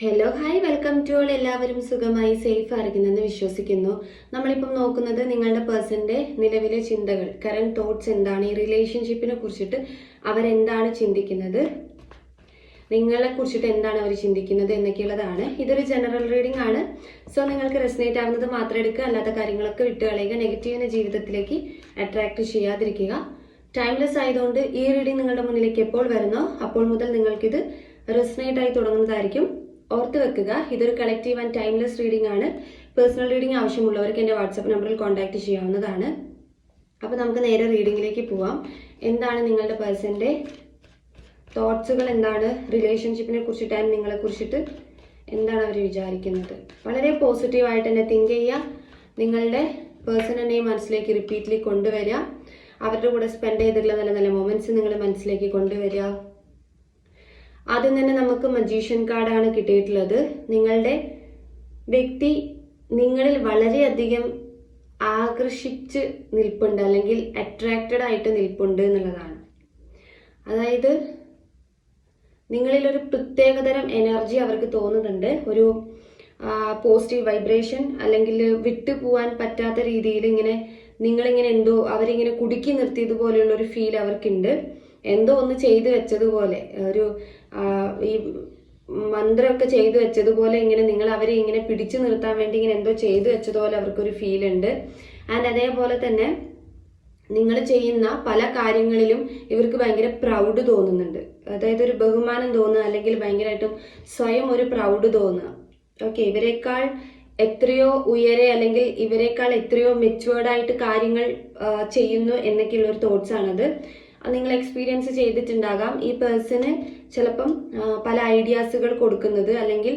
Hello hi welcome to all. എല്ലാവരും സുഖമായി safe ആയിരിക്കുന്നെന്ന് വിശ്വസിക്കുന്നു. നമ്മളിപ്പം നോക്കുന്നത് നിങ്ങളുടെ പേഴ്സന്റെ നിലവിലെ ചിന്തകൾ, കറന്റ് തോട്ട്സ് എന്താണ്, ഈ റിലേഷൻഷിപ്പിനെ കുറിച്ചിട്ട് അവരെന്താണ് ചിന്തിക്കുന്നത്, നിങ്ങളെ കുറിച്ചിട്ട് എന്താണ് അവർ ചിന്തിക്കുന്നത് എന്നൊക്കെയുള്ളതാണ്. ഇതൊരു ജനറൽ റീഡിംഗ് ആണ്. സോ നിങ്ങൾക്ക് റെസനേറ്റ് ആവുന്നത് മാത്രം എടുക്കുക, അല്ലാത്ത കാര്യങ്ങളൊക്കെ വിട്ട് കളയുക. നെഗറ്റീവിനെ ജീവിതത്തിലേക്ക് അട്രാക്ട് ചെയ്യാതിരിക്കുക. ടൈംലെസ് ആയതുകൊണ്ട് ഈ റീഡിംഗ് നിങ്ങളുടെ മുന്നിലേക്ക് എപ്പോൾ വരുന്നോ അപ്പോൾ മുതൽ നിങ്ങൾക്കിത് റെസനേറ്റ് ആയി തുടങ്ങുന്നതായിരിക്കും. ഓർത്ത് വെക്കുക, ഇതൊരു കളക്റ്റീവ് ആൻഡ് ടൈംലെസ് റീഡിംഗ് ആണ്. പേഴ്സണൽ റീഡിംഗ് ആവശ്യമുള്ളവർക്ക് എൻ്റെ വാട്സാപ്പ് നമ്പറിൽ കോൺടാക്ട് ചെയ്യാവുന്നതാണ്. അപ്പോൾ നമുക്ക് നേരെ റീഡിങ്ങിലേക്ക് പോവാം. എന്താണ് നിങ്ങളുടെ പേഴ്സന്റെ തോട്ട്സുകൾ, എന്താണ് റിലേഷൻഷിപ്പിനെ കുറിച്ചിട്ട് ആൻഡ് നിങ്ങളെ കുറിച്ചിട്ട് എന്താണ് അവർ വിചാരിക്കുന്നത്. വളരെ പോസിറ്റീവായിട്ട് തന്നെ തിങ്ക് ചെയ്യുക. നിങ്ങളുടെ പേഴ്സണിനെ മനസ്സിലേക്ക് റിപ്പീറ്റ്ലി കൊണ്ടുവരിക. അവരുടെ കൂടെ സ്പെൻഡ് ചെയ്തിട്ടുള്ള നല്ല നല്ല മൊമെന്റ്സ് നിങ്ങൾ മനസ്സിലേക്ക് കൊണ്ടുവരിക. ആദ്യം തന്നെ നമുക്ക് മജീഷ്യൻ കാർഡാണ് കിട്ടിയിട്ടുള്ളത്. നിങ്ങളുടെ വ്യക്തി നിങ്ങളിൽ വളരെയധികം ആകർഷിച്ച് നിൽപ്പുണ്ട്, അല്ലെങ്കിൽ അട്രാക്റ്റഡ് ആയിട്ട് നിൽപ്പുണ്ട് എന്നുള്ളതാണ്. അതായത് നിങ്ങളിൽ ഒരു പ്രത്യേകതരം എനർജി അവർക്ക് തോന്നുന്നുണ്ട്, ഒരു പോസിറ്റീവ് വൈബ്രേഷൻ, അല്ലെങ്കിൽ വിട്ടു പോവാൻ പറ്റാത്ത രീതിയിൽ ഇങ്ങനെ നിങ്ങളിങ്ങനെ എന്തോ അവരിങ്ങനെ കുടുക്കി നിർത്തിയതുപോലെയുള്ള ഒരു ഫീൽ അവർക്കുണ്ട്. എന്തോ ഒന്ന് ചെയ്തു വെച്ചതുപോലെ, ഒരു ഈ മന്ത്രമൊക്കെ ചെയ്തു വെച്ചതുപോലെ ഇങ്ങനെ നിങ്ങൾ അവരെ ഇങ്ങനെ പിടിച്ചു നിർത്താൻ വേണ്ടി ഇങ്ങനെ എന്തോ ചെയ്തു വെച്ചതുപോലെ അവർക്കൊരു ഫീൽ ഉണ്ട്. ആൻഡ് അതേപോലെ തന്നെ നിങ്ങൾ ചെയ്യുന്ന പല കാര്യങ്ങളിലും ഇവർക്ക് ഭയങ്കര പ്രൗഡ് തോന്നുന്നുണ്ട്. അതായത് ഒരു ബഹുമാനം തോന്നുക, അല്ലെങ്കിൽ ഭയങ്കരമായിട്ടും സ്വയം ഒരു പ്രൗഡ് തോന്നുക. ഓക്കെ, ഇവരെക്കാൾ എത്രയോ ഉയരെ, അല്ലെങ്കിൽ ഇവരെക്കാൾ എത്രയോ മെച്ചുവേർഡായിട്ട് കാര്യങ്ങൾ ചെയ്യുന്നു എന്നൊക്കെയുള്ള ഒരു തോട്ട്സ് ആണത്. നിങ്ങൾ എക്സ്പീരിയൻസ് ചെയ്തിട്ടുണ്ടാകാം. ഈ പേഴ്സണ് ചിലപ്പം പല ഐഡിയാസുകൾ കൊടുക്കുന്നത്, അല്ലെങ്കിൽ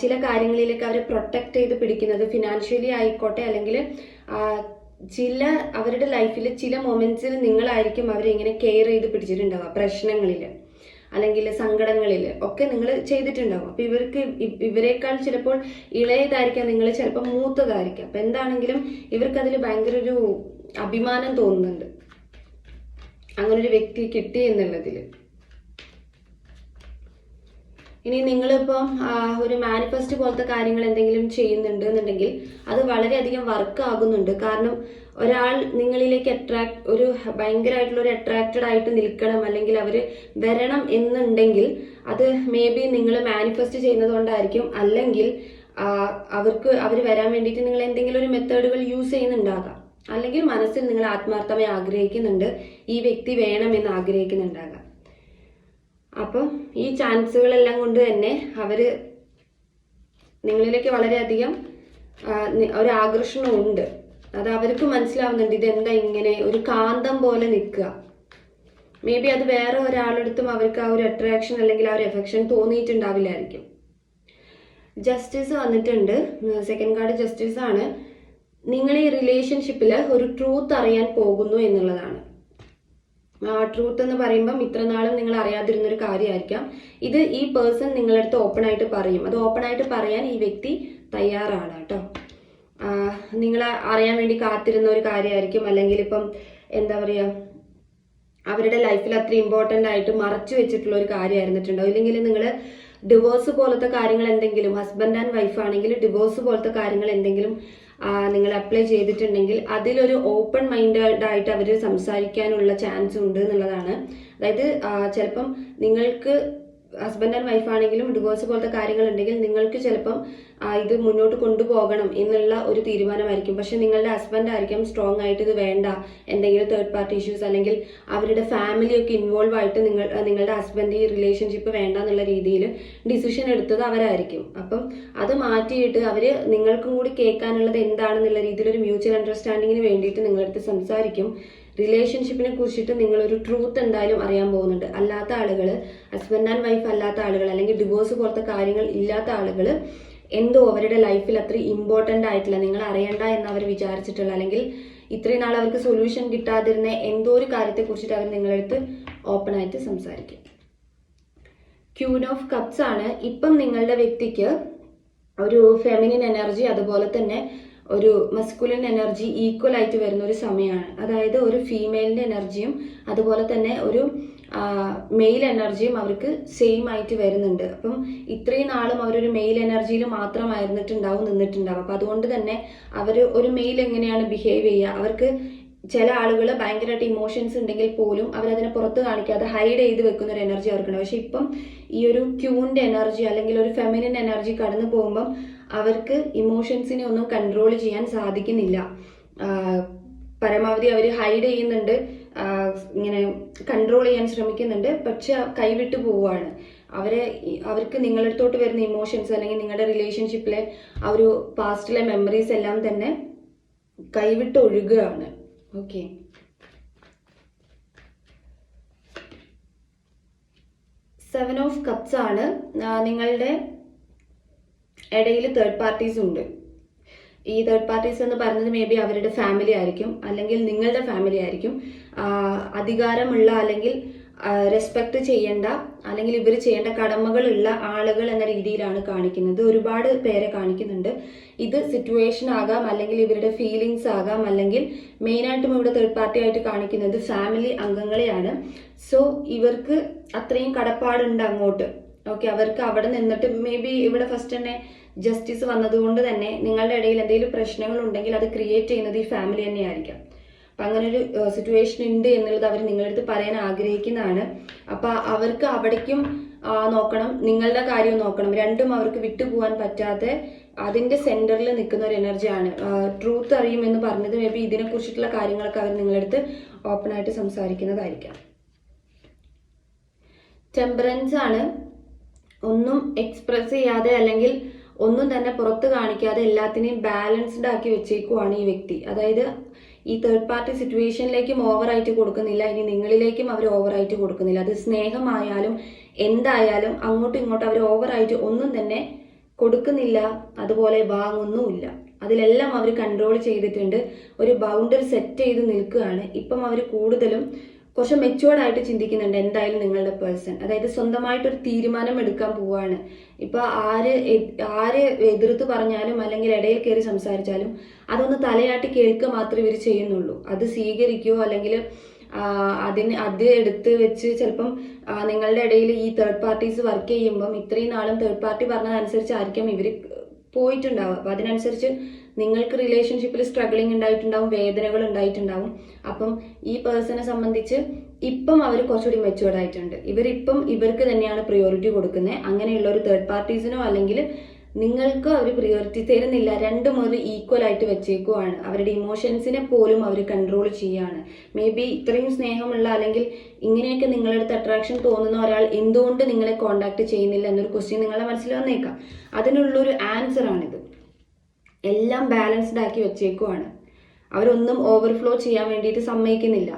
ചില കാര്യങ്ങളിലേക്ക് അവരെ പ്രൊട്ടക്ട് ചെയ്ത് പിടിക്കുന്നത്, ഫിനാൻഷ്യലി ആയിക്കോട്ടെ, അല്ലെങ്കിൽ ചില അവരുടെ ലൈഫിൽ ചില മൊമെന്റ്സിൽ നിങ്ങളായിരിക്കും അവരെ ഇങ്ങനെ കെയർ ചെയ്ത് പിടിച്ചിട്ടുണ്ടാവുക. പ്രശ്നങ്ങളിൽ അല്ലെങ്കിൽ സങ്കടങ്ങളിൽ ഒക്കെ നിങ്ങൾ ചെയ്തിട്ടുണ്ടാവും. അപ്പൊ ഇവരെക്കാൾ ചിലപ്പോൾ ഇളയതായിരിക്കാം, നിങ്ങൾ ചിലപ്പോൾ മൂത്തതായിരിക്കാം. അപ്പൊ എന്താണെങ്കിലും ഇവർക്ക് അതിൽ ഭയങ്കര ഒരു അഭിമാനം തോന്നുന്നുണ്ട്, അങ്ങനൊരു വ്യക്തി കിട്ടി എന്നുള്ളതിൽ. ഇനി നിങ്ങളിപ്പം ഒരു മാനിഫെസ്റ്റ് പോലത്തെ കാര്യങ്ങൾ എന്തെങ്കിലും ചെയ്യുന്നുണ്ട് എന്നുണ്ടെങ്കിൽ അത് വളരെയധികം വർക്ക് ആകുന്നുണ്ട്. കാരണം ഒരാൾ നിങ്ങളിലേക്ക് ഒരു ഭയങ്കരമായിട്ടുള്ള ഒരു അട്രാക്റ്റഡ് ആയിട്ട് നിൽക്കണം, അല്ലെങ്കിൽ അവർ വരണം എന്നുണ്ടെങ്കിൽ അത് മേ ബി നിങ്ങൾ മാനിഫെസ്റ്റ് ചെയ്യുന്നത് കൊണ്ടായിരിക്കും, അല്ലെങ്കിൽ അവർ വരാൻ വേണ്ടിയിട്ട് നിങ്ങൾ എന്തെങ്കിലും ഒരു മെത്തേഡുകൾ യൂസ് ചെയ്യുന്നുണ്ടാകാം, അല്ലെങ്കിൽ മനസ്സിൽ നിങ്ങൾ ആത്മാർത്ഥമായി ആഗ്രഹിക്കുന്നുണ്ട്, ഈ വ്യക്തി വേണമെന്ന് ആഗ്രഹിക്കുന്നുണ്ടാകാം. അപ്പം ഈ ചാൻസുകളെല്ലാം കൊണ്ട് തന്നെ അവര് നിങ്ങളിലേക്ക് വളരെയധികം ഒരു ആകർഷണമുണ്ട്. അത് അവർക്ക് മനസ്സിലാവുന്നുണ്ട്, ഇതെന്താ ഇങ്ങനെ ഒരു കാന്തം പോലെ നിൽക്കുക. മേ ബി അത് വേറെ ഒരാളെടുത്തും അവർക്ക് ആ ഒരു അട്രാക്ഷൻ അല്ലെങ്കിൽ ആ ഒരു എഫെക്ഷൻ തോന്നിയിട്ടുണ്ടാവില്ലായിരിക്കും. ജസ്റ്റിസ് വന്നിട്ടുണ്ട്. സെക്കൻഡ് കാർഡ് ജസ്റ്റിസ് ആണ്. നിങ്ങൾ ഈ റിലേഷൻഷിപ്പിൽ ഒരു ട്രൂത്ത് അറിയാൻ പോകുന്നു എന്നുള്ളതാണ്. ട്രൂത്ത് എന്ന് പറയുമ്പം ഇത്ര നാളും നിങ്ങൾ അറിയാതിരുന്നൊരു കാര്യമായിരിക്കാം. ഇത് ഈ പേഴ്സൺ നിങ്ങളടുത്ത് ഓപ്പൺ ആയിട്ട് പറയും. അത് ഓപ്പൺ ആയിട്ട് പറയാൻ ഈ വ്യക്തി തയ്യാറാണ് കേട്ടോ. നിങ്ങൾ അറിയാൻ വേണ്ടി കാത്തിരുന്ന ഒരു കാര്യമായിരിക്കും, അല്ലെങ്കിൽ ഇപ്പം എന്താ പറയുക, അവരുടെ ലൈഫിൽ അത്ര ഇമ്പോർട്ടൻ്റ് ആയിട്ട് മറച്ചു വെച്ചിട്ടുള്ള ഒരു കാര്യമായിരുന്നിട്ടുണ്ടോ, ഇല്ലെങ്കിൽ നിങ്ങൾ ഡിവോഴ്സ് പോലത്തെ കാര്യങ്ങൾ എന്തെങ്കിലും, ഹസ്ബൻഡ് ആൻഡ് വൈഫ് ആണെങ്കിൽ ഡിവോഴ്സ് പോലത്തെ കാര്യങ്ങൾ എന്തെങ്കിലും നിങ്ങൾ അപ്ലൈ ചെയ്തിട്ടുണ്ടെങ്കിൽ അതിലൊരു ഓപ്പൺ മൈൻഡഡ് ആയിട്ട് അവർ സംസാരിക്കാനുള്ള ചാൻസ് ഉണ്ട് എന്നുള്ളതാണ്. അതായത് ചിലപ്പം നിങ്ങൾക്ക് ഹസ്ബൻഡ് ആൻഡ് വൈഫ് ആണെങ്കിലും ഡിവോഴ്സ് പോലത്തെ കാര്യങ്ങൾ ഉണ്ടെങ്കിൽ നിങ്ങൾക്ക് ചിലപ്പം ഇത് മുന്നോട്ട് കൊണ്ടുപോകണം എന്നുള്ള ഒരു തീരുമാനമായിരിക്കും. പക്ഷെ നിങ്ങളുടെ ഹസ്ബൻഡ് ആയിരിക്കും സ്ട്രോങ് ആയിട്ട് ഇത് വേണ്ട, എന്തെങ്കിലും തേർഡ് പാർട്ടി ഇഷ്യൂസ് അല്ലെങ്കിൽ അവരുടെ ഫാമിലി ഒക്കെ ഇൻവോൾവ് ആയിട്ട് നിങ്ങളുടെ ഹസ്ബൻഡ് ഈ റിലേഷൻഷിപ്പ് വേണ്ട എന്നുള്ള രീതിയിൽ ഡിസിഷൻ എടുത്തത് അവരായിരിക്കും. അപ്പം അത് മാറ്റിയിട്ട് അവര് നിങ്ങൾക്കും കൂടി കേൾക്കാനുള്ളത് എന്താണെന്നുള്ള രീതിയിൽ ഒരു മ്യൂച്വൽ അണ്ടർസ്റ്റാൻഡിങ്ങിന് വേണ്ടിയിട്ട് നിങ്ങളടുത്ത് സംസാരിക്കും. റിലേഷൻഷിപ്പിനെ കുറിച്ചിട്ട് നിങ്ങളൊരു ട്രൂത്ത് എന്തായാലും അറിയാൻ പോകുന്നുണ്ട്. അല്ലാത്ത ആളുകൾ, ഹസ്ബൻഡ് ആൻഡ് വൈഫ് അല്ലാത്ത ആളുകൾ, അല്ലെങ്കിൽ ഡിവോഴ്സ് പോലത്തെ കാര്യങ്ങൾ ഇല്ലാത്ത ആളുകൾ എന്തോ അവരുടെ ലൈഫിൽ അത്ര ഇമ്പോർട്ടൻ്റ് ആയിട്ടില്ല, നിങ്ങൾ അറിയണ്ട എന്ന് അവർ വിചാരിച്ചിട്ടുള്ള, അല്ലെങ്കിൽ ഇത്രയും നാൾ അവർക്ക് സൊല്യൂഷൻ കിട്ടാതിരുന്ന എന്തോ ഒരു കാര്യത്തെ കുറിച്ചിട്ട് അവർ നിങ്ങളടുത്ത് ഓപ്പൺ ആയിട്ട് സംസാരിക്കും. ക്യൂൻ ഓഫ് കപ്സ് ആണ്. ഇപ്പം നിങ്ങളുടെ വ്യക്തിക്ക് ഒരു ഫെമിനിൻ എനർജി, അതുപോലെ തന്നെ ഒരു മസ്കുലിൻ എനർജി ഈക്വൽ ആയിട്ട് വരുന്ന ഒരു സമയമാണ്. അതായത് ഒരു ഫീമെയിലിൻ്റെ എനർജിയും അതുപോലെ തന്നെ ഒരു മെയിൽ എനർജിയും അവർക്ക് സെയിം ആയിട്ട് വരുന്നുണ്ട്. അപ്പം ഇത്രയും നാളും അവരൊരു മെയിൽ എനർജിയിൽ നിന്നിട്ടുണ്ടാവും. അപ്പം അതുകൊണ്ട് തന്നെ അവർ ഒരു മെയിൽ എങ്ങനെയാണ് ബിഹേവ് ചെയ്യുക, അവർക്ക് ചില ആളുകൾ ഭയങ്കരമായിട്ട് ഇമോഷൻസ് ഉണ്ടെങ്കിൽ പോലും അവരതിനെ പുറത്ത് കാണിക്കാതെ ഹൈഡ് ചെയ്ത് വെക്കുന്ന ഒരു എനർജി അവർക്കുണ്ട്. പക്ഷെ ഇപ്പം ഈ ഒരു ക്യൂവിൻ്റെ എനർജി അല്ലെങ്കിൽ ഒരു ഫെമിനിൻ എനർജി കടന്നു പോകുമ്പം അവർക്ക് ഇമോഷൻസിനെ ഒന്നും കൺട്രോൾ ചെയ്യാൻ സാധിക്കുന്നില്ല. പരമാവധി അവർ ഹൈഡ് ചെയ്യുന്നുണ്ട്, ഇങ്ങനെ കൺട്രോൾ ചെയ്യാൻ ശ്രമിക്കുന്നുണ്ട്, പക്ഷെ കൈവിട്ട് പോവുകയാണ്. അവർക്ക് നിങ്ങളടുത്തോട്ട് വരുന്ന ഇമോഷൻസ് അല്ലെങ്കിൽ നിങ്ങളുടെ റിലേഷൻഷിപ്പിലെ ആ ഒരു പാസ്റ്റിലെ മെമ്മറീസ് എല്ലാം തന്നെ കൈവിട്ട് ഒഴുകുകയാണ്. ഓക്കെ, 7 ഓഫ് കപ്സ് ആണ്. നിങ്ങളുടെ ഇടയിൽ തേർഡ് പാർട്ടീസ് ഉണ്ട്. ഈ തേർഡ് പാർട്ടീസ് എന്ന് പറയുന്നത് മേ ബി അവരുടെ ഫാമിലി ആയിരിക്കും, അല്ലെങ്കിൽ നിങ്ങളുടെ ഫാമിലി ആയിരിക്കും. അധികാരമുള്ള അല്ലെങ്കിൽ റെസ്പെക്ട് ചെയ്യേണ്ട അല്ലെങ്കിൽ ഇവർ ചെയ്യേണ്ട കടമകളുള്ള ആളുകൾ എന്ന രീതിയിലാണ് കാണിക്കുന്നത്. ഒരുപാട് പേരെ കാണിക്കുന്നുണ്ട്. ഇത് സിറ്റുവേഷൻ ആകാം, അല്ലെങ്കിൽ ഇവരുടെ ഫീലിങ്സ് ആകാം, അല്ലെങ്കിൽ മെയിനായിട്ടും ഇവിടെ തേർഡ് പാർട്ടി ആയിട്ട് കാണിക്കുന്നത് ഫാമിലി അംഗങ്ങളെയാണ്. സോ ഇവർക്ക് അത്രയും കടപ്പാടുണ്ട് അങ്ങോട്ട്. ഓക്കെ, അവർക്ക് അവിടെ നിന്നിട്ട് മേ ബി ഇവിടെ ഫസ്റ്റ് തന്നെ ജസ്റ്റിസ് വന്നതുകൊണ്ട് തന്നെ നിങ്ങളുടെ ഇടയിൽ എന്തെങ്കിലും പ്രശ്നങ്ങൾ ഉണ്ടെങ്കിൽ അത് ക്രിയേറ്റ് ചെയ്യുന്നത് ഈ ഫാമിലി തന്നെയായിരിക്കാം. അപ്പം അങ്ങനെ ഒരു സിറ്റുവേഷൻ ഉണ്ട് എന്നുള്ളത് അവർ നിങ്ങളടുത്ത് പറയാൻ ആഗ്രഹിക്കുന്നതാണ്. അപ്പം അവർക്ക് അവിടേക്കും നോക്കണം, നിങ്ങളുടെ കാര്യം നോക്കണം. രണ്ടും അവർക്ക് വിട്ടുപോകാൻ പറ്റാതെ അതിൻ്റെ സെൻറ്ററിൽ നിൽക്കുന്ന ഒരു എനർജിയാണ്. ട്രൂത്ത് അറിയുമെന്ന് പറഞ്ഞത് മേ ബി ഇതിനെക്കുറിച്ചിട്ടുള്ള കാര്യങ്ങളൊക്കെ അവർ നിങ്ങളടുത്ത് ഓപ്പണായിട്ട് സംസാരിക്കുന്നതായിരിക്കാം. ടെമ്പറൻസ് ആണ്. ഒന്നും എക്സ്പ്രസ് ചെയ്യാതെ അല്ലെങ്കിൽ ഒന്നും തന്നെ പുറത്ത് കാണിക്കാതെ എല്ലാത്തിനെയും ബാലൻസ്ഡ് ആക്കി വെച്ചേക്കുവാണ് ഈ വ്യക്തി. അതായത് ഈ തേർഡ് പാർട്ടി സിറ്റുവേഷനിലേക്കും ഓവറായിട്ട് കൊടുക്കുന്നില്ല, ഇനി നിങ്ങളിലേക്കും അവർ ഓവറായിട്ട് കൊടുക്കുന്നില്ല. അത് സ്നേഹമായാലും എന്തായാലും അങ്ങോട്ടും ഇങ്ങോട്ടും അവർ ഓവറായിട്ട് ഒന്നും തന്നെ കൊടുക്കുന്നില്ല, അതുപോലെ വാങ്ങുന്നുമില്ല. അതിലെല്ലാം അവർ കൺട്രോൾ ചെയ്തിട്ടുണ്ട്. ഒരു ബൗണ്ടറി സെറ്റ് ചെയ്ത് നിൽക്കുകയാണ്. ഇപ്പം അവർ കൂടുതലും കുറച്ച് മെച്ചുവേർഡ് ആയിട്ട് ചിന്തിക്കുന്നുണ്ട് എന്തായാലും നിങ്ങളുടെ പേഴ്സൺ. അതായത് സ്വന്തമായിട്ടൊരു തീരുമാനം എടുക്കാൻ പോവാണ്. ഇപ്പൊ ആര് എതിർത്ത് പറഞ്ഞാലും അല്ലെങ്കിൽ ഇടയിൽ കയറി സംസാരിച്ചാലും അതൊന്ന് തലയാട്ടി കേൾക്കുക മാത്രമേ ഇവർ ചെയ്യുന്നുള്ളൂ. അത് സ്വീകരിക്കുകയോ അല്ലെങ്കിൽ അത് എടുത്ത് വെച്ച് ചിലപ്പം നിങ്ങളുടെ ഇടയിൽ ഈ തേർഡ് പാർട്ടീസ് വർക്ക് ചെയ്യുമ്പം ഇത്രയും നാളും തേർഡ് പാർട്ടി പറഞ്ഞതനുസരിച്ചായിരിക്കും ഇവർ പോയിട്ടുണ്ടാവുക. അപ്പം അതിനനുസരിച്ച് നിങ്ങൾക്ക് റിലേഷൻഷിപ്പിൽ സ്ട്രഗിളിങ് ഉണ്ടായിട്ടുണ്ടാവും, വേദനകൾ ഉണ്ടായിട്ടുണ്ടാവും. അപ്പം ഈ പേഴ്സണെ സംബന്ധിച്ച് ഇപ്പം അവർ കുറച്ചുകൂടി മെച്ചുവേർഡ് ആയിട്ടുണ്ട്. ഇവരിപ്പം ഇവർക്ക് തന്നെയാണ് പ്രിയോറിറ്റി കൊടുക്കുന്നത്. അങ്ങനെയുള്ള ഒരു തേർഡ് പാർട്ടീസിനോ അല്ലെങ്കിൽ നിങ്ങൾക്ക് അവർ പ്രിയോറിറ്റി തരുന്നില്ല. രണ്ടും ഒരു ഈക്വൽ ആയിട്ട് വെച്ചേക്കുവാണ്. അവരുടെ ഇമോഷൻസിനെ പോലും അവർ കൺട്രോൾ ചെയ്യാണ്. മേ ബി ഇത്രയും സ്നേഹമുള്ള അല്ലെങ്കിൽ ഇങ്ങനെയൊക്കെ നിങ്ങളടുത്ത് അട്രാക്ഷൻ തോന്നുന്ന ഒരാൾ എന്തുകൊണ്ട് നിങ്ങളെ കോണ്ടാക്ട് ചെയ്യുന്നില്ല എന്നൊരു ക്വസ്റ്റ്യൻ നിങ്ങളുടെ മനസ്സിൽ വന്നേക്കാം. അതിനുള്ളൊരു ആൻസർ ആണിത്. എല്ലാം ബാലൻസ്ഡ് ആക്കി വെച്ചേക്കുവാണ്. അവരൊന്നും ഓവർഫ്ലോ ചെയ്യാൻ വേണ്ടിയിട്ട് സമ്മതിക്കുന്നില്ല.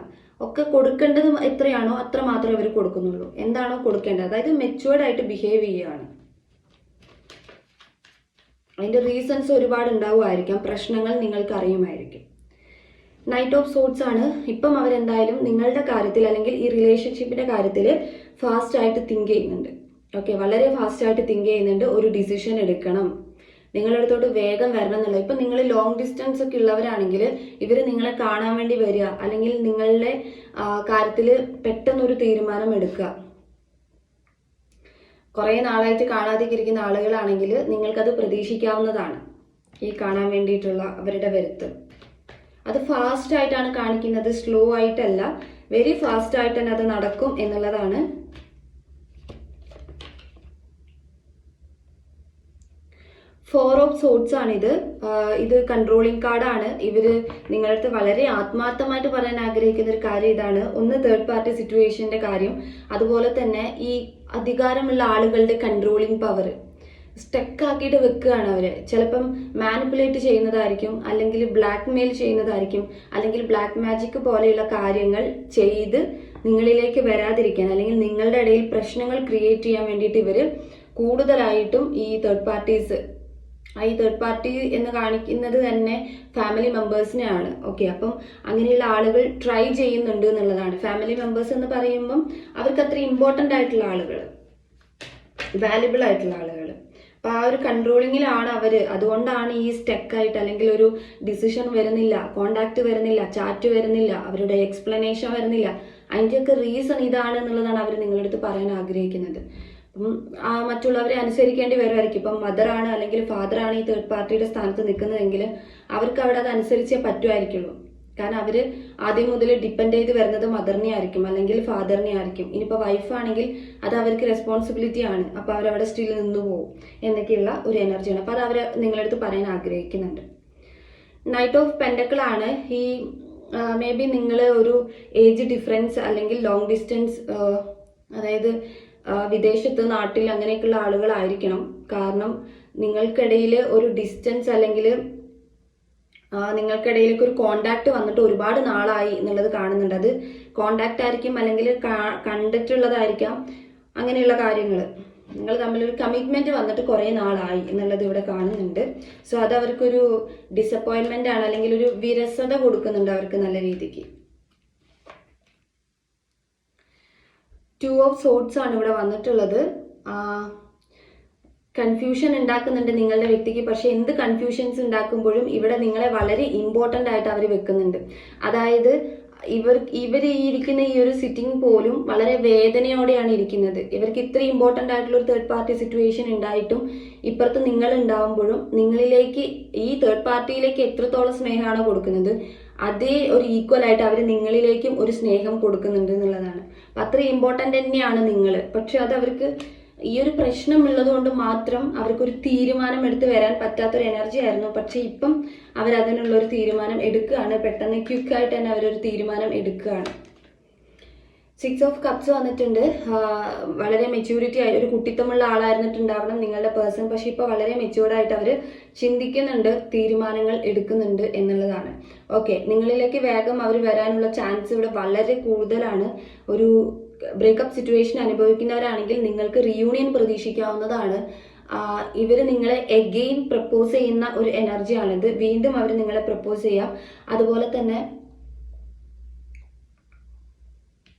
ഒക്കെ കൊടുക്കേണ്ടത് എത്രയാണോ അത്ര മാത്രമേ അവർ കൊടുക്കുന്നുള്ളൂ. എന്താണോ കൊടുക്കേണ്ടത്, അതായത് മെച്ചുവേർഡ് ആയിട്ട് ബിഹേവ് ചെയ്യുകയാണ്. അതിൻ്റെ റീസൺസ് ഒരുപാട് ഉണ്ടാവുമായിരിക്കാം, പ്രശ്നങ്ങൾ നിങ്ങൾക്ക് അറിയുമായിരിക്കും. നൈറ്റ് ഓഫ് സോർട്സ് ആണ്. ഇപ്പം അവരെന്തായാലും നിങ്ങളുടെ കാര്യത്തിൽ അല്ലെങ്കിൽ ഈ റിലേഷൻഷിപ്പിൻ്റെ കാര്യത്തിൽ ഫാസ്റ്റ് ആയിട്ട് തിങ്ക് ചെയ്യുന്നുണ്ട്. ഓക്കെ, വളരെ ഫാസ്റ്റ് ആയിട്ട് തിങ്ക് ചെയ്യുന്നുണ്ട്. ഒരു ഡിസിഷൻ എടുക്കണം, നിങ്ങളുടെ അടുത്തോട്ട് വേഗം വരണം എന്നുള്ളത്. ഇപ്പം നിങ്ങൾ ലോങ് ഡിസ്റ്റൻസ് ഒക്കെ ഉള്ളവരാണെങ്കിൽ ഇവർ നിങ്ങളെ കാണാൻ വേണ്ടി വരിക, അല്ലെങ്കിൽ നിങ്ങളുടെ കാര്യത്തിൽ പെട്ടെന്നൊരു തീരുമാനം എടുക്കുക. കുറേ നാളായിട്ട് കാണാതിരിക്കുന്ന ആളുകളാണെങ്കിൽ നിങ്ങൾക്കത് പ്രതീക്ഷിക്കാവുന്നതാണ്. ഈ കാണാൻ വേണ്ടിയിട്ടുള്ള അവരുടെ വരുത്ത് അത് ഫാസ്റ്റ് ആയിട്ടാണ് കാണിക്കുന്നത്, സ്ലോ ആയിട്ടല്ല. വെരി ഫാസ്റ്റ് ആയിട്ട് തന്നെ അത് നടക്കും എന്നുള്ളതാണ്. ഫോർ ഓഫ് സോർട്സ് ആണിത്. ഇത് കൺട്രോളിങ് കാർഡാണ്. ഇവർ നിങ്ങളടുത്ത് വളരെ ആത്മാർത്ഥമായിട്ട് പറയാൻ ആഗ്രഹിക്കുന്ന ഒരു കാര്യം ഇതാണ്. ഒന്ന്, തേർഡ് പാർട്ടി സിറ്റുവേഷൻ്റെ കാര്യം, അതുപോലെ തന്നെ ഈ അധികാരമുള്ള ആളുകളുടെ കൺട്രോളിങ് പവർ സ്റ്റക്കാക്കിയിട്ട് വെക്കുകയാണ് അവർ. ചിലപ്പം മാനിപ്പുലേറ്റ് ചെയ്യുന്നതായിരിക്കും, അല്ലെങ്കിൽ ബ്ലാക്ക് മെയിൽ ചെയ്യുന്നതായിരിക്കും, അല്ലെങ്കിൽ ബ്ലാക്ക് മാജിക് പോലെയുള്ള കാര്യങ്ങൾ ചെയ്ത് നിങ്ങളിലേക്ക് വരാതിരിക്കാൻ അല്ലെങ്കിൽ നിങ്ങളുടെ ഇടയിൽ പ്രശ്നങ്ങൾ ക്രിയേറ്റ് ചെയ്യാൻ വേണ്ടിയിട്ട് ഇവർ കൂടുതലായിട്ടും ഈ തേർഡ് പാർട്ടി എന്ന് കാണിക്കുന്നത് തന്നെ ഫാമിലി മെമ്പേഴ്സിനെയാണ്. ഓക്കെ, അപ്പം അങ്ങനെയുള്ള ആളുകൾ ട്രൈ ചെയ്യുന്നുണ്ട് എന്നുള്ളതാണ്. ഫാമിലി മെമ്പേഴ്സ് എന്ന് പറയുമ്പം അവർക്ക് അത്ര ഇമ്പോർട്ടൻ്റ് ആയിട്ടുള്ള ആളുകൾ, വാല്യുബിൾ ആയിട്ടുള്ള ആളുകൾ. അപ്പൊ ആ ഒരു കൺട്രോളിങ്ങിലാണ് അവര്. അതുകൊണ്ടാണ് ഈ സ്റ്റക്കായിട്ട് അല്ലെങ്കിൽ ഒരു ഡിസിഷൻ വരുന്നില്ല, കോണ്ടാക്ട് വരുന്നില്ല, ചാറ്റ് വരുന്നില്ല, അവരുടെ എക്സ്പ്ലനേഷൻ വരുന്നില്ല. അതിൻ്റെയൊക്കെ റീസൺ ഇതാണ് എന്നുള്ളതാണ് അവർ നിങ്ങളുടെ അടുത്ത് പറയാൻ ആഗ്രഹിക്കുന്നത്. അപ്പം മറ്റുള്ളവരെ അനുസരിക്കേണ്ടി വരുമായിരിക്കും. ഇപ്പം മദറാണ് അല്ലെങ്കിൽ ഫാദറാണ് ഈ തേർഡ് പാർട്ടിയുടെ സ്ഥാനത്ത് നിൽക്കുന്നതെങ്കിൽ അവർക്ക് അവിടെ അത് അനുസരിച്ചേ പറ്റുമായിരിക്കുള്ളൂ. കാരണം അവര് ആദ്യം മുതൽ ഡിപ്പെൻഡ് ചെയ്ത് വരുന്നത് മദറിനെ ആയിരിക്കും അല്ലെങ്കിൽ ഫാദറിനെ ആയിരിക്കും. ഇനിയിപ്പോൾ വൈഫാണെങ്കിൽ അത് അവർക്ക് റെസ്പോൺസിബിലിറ്റി ആണ്. അപ്പോൾ അവരവിടെ സ്റ്റിൽ നിന്ന് പോകും എന്നൊക്കെയുള്ള ഒരു എനർജിയാണ്. അപ്പോൾ അത് അവർ നിങ്ങളുടെ അടുത്ത് പറയാൻ ആഗ്രഹിക്കുന്നുണ്ട്. നൈറ്റ് ഓഫ് പെൻഡക്കിൾ ആണ്. ഈ മേ ബി നിങ്ങൾ ഒരു ഏജ് ഡിഫറൻസ് അല്ലെങ്കിൽ ലോങ് ഡിസ്റ്റൻസ്, അതായത് വിദേശത്ത് നാട്ടിൽ അങ്ങനെയൊക്കെയുള്ള ആളുകളായിരിക്കണം. കാരണം നിങ്ങൾക്കിടയിൽ ഒരു ഡിസ്റ്റൻസ് അല്ലെങ്കിൽ നിങ്ങൾക്കിടയിലേക്ക് ഒരു കോണ്ടാക്ട് വന്നിട്ട് ഒരുപാട് നാളായി എന്നുള്ളത് കാണുന്നുണ്ട്. അത് കോണ്ടാക്ട് ആയിരിക്കും അല്ലെങ്കിൽ കണ്ടിട്ടുള്ളതായിരിക്കാം, അങ്ങനെയുള്ള കാര്യങ്ങൾ. നിങ്ങൾ തമ്മിലൊരു കമ്മിറ്റ്മെന്റ് വന്നിട്ട് കുറേ നാളായി എന്നുള്ളത് ഇവിടെ കാണുന്നുണ്ട്. സോ അത് അവർക്കൊരു ഡിസപ്പോയിൻമെന്റ് ആണ്, അല്ലെങ്കിൽ ഒരു വിരസത കൊടുക്കുന്നുണ്ട് അവർക്ക് നല്ല രീതിക്ക്. 2 ഓഫ് സോർട്സ് ആണ് ഇവിടെ വന്നിട്ടുള്ളത്. കൺഫ്യൂഷൻ ഉണ്ടാക്കുന്നുണ്ട് നിങ്ങളുടെ വ്യക്തിക്ക്. പക്ഷെ എന്ത് കൺഫ്യൂഷൻസ് ഉണ്ടാക്കുമ്പോഴും ഇവിടെ നിങ്ങളെ വളരെ ഇമ്പോർട്ടൻ്റ് ആയിട്ട് അവർ വെക്കുന്നുണ്ട്. അതായത് ഇവർ ഇരിക്കുന്ന ഈ ഒരു സിറ്റിംഗ് പോലും വളരെ വേദനയോടെയാണ് ഇരിക്കുന്നത്. ഇവർക്ക് ഇത്ര ഇമ്പോർട്ടൻ്റ് ആയിട്ടുള്ള ഒരു തേർഡ് പാർട്ടി സിറ്റുവേഷൻ ഉണ്ടായിട്ടും ഇപ്പുറത്ത് നിങ്ങൾ ഉണ്ടാവുമ്പോഴും നിങ്ങളിലേക്ക്, ഈ തേർഡ് പാർട്ടിയിലേക്ക് എത്രത്തോളം സ്നേഹമാണോ കൊടുക്കുന്നത് അതേ ഒരു ഈക്വൽ ആയിട്ട് അവർ നിങ്ങളിലേക്കും ഒരു സ്നേഹം കൊടുക്കുന്നുണ്ട് എന്നുള്ളതാണ്. അപ്പം അത്ര ഇമ്പോർട്ടൻ്റ് തന്നെയാണ് നിങ്ങൾ. പക്ഷെ അത് അവർക്ക് ഈ ഒരു പ്രശ്നം ഉള്ളത് കൊണ്ട് മാത്രം അവർക്കൊരു തീരുമാനം എടുത്ത് വരാൻ പറ്റാത്തൊരു എനർജി ആയിരുന്നു. പക്ഷെ ഇപ്പം അവരതിനുള്ള ഒരു തീരുമാനം എടുക്കുകയാണ്. പെട്ടെന്ന് ക്വിക്കായിട്ട് തന്നെ അവരൊരു തീരുമാനം എടുക്കുകയാണ്. 6 ഓഫ് കപ്സ് വന്നിട്ടുണ്ട്. വളരെ മെച്യൂരിറ്റി ആയി ഒരു കുട്ടിത്തമുള്ള ആളായിരുന്നിട്ടുണ്ടാവണം നിങ്ങളുടെ പേഴ്സൺ. പക്ഷെ ഇപ്പോൾ വളരെ മെച്യൂർഡായിട്ട് അവർ ചിന്തിക്കുന്നുണ്ട്, തീരുമാനങ്ങൾ എടുക്കുന്നുണ്ട് എന്നുള്ളതാണ്. ഓക്കെ, നിങ്ങളിലേക്ക് വേഗം അവർ വരാനുള്ള ചാൻസ് ഇവിടെ വളരെ കൂടുതലാണ്. ഒരു ബ്രേക്കപ്പ് സിറ്റുവേഷൻ അനുഭവിക്കുന്നവരാണെങ്കിൽ നിങ്ങൾക്ക് റീയൂണിയൻ പ്രതീക്ഷിക്കാവുന്നതാണ്. ഇവർ നിങ്ങളെ എഗെയിൻ പ്രപ്പോസ് ചെയ്യുന്ന ഒരു എനർജിയാണിത്. വീണ്ടും അവർ നിങ്ങളെ പ്രപ്പോസ് ചെയ്യാം. അതുപോലെ തന്നെ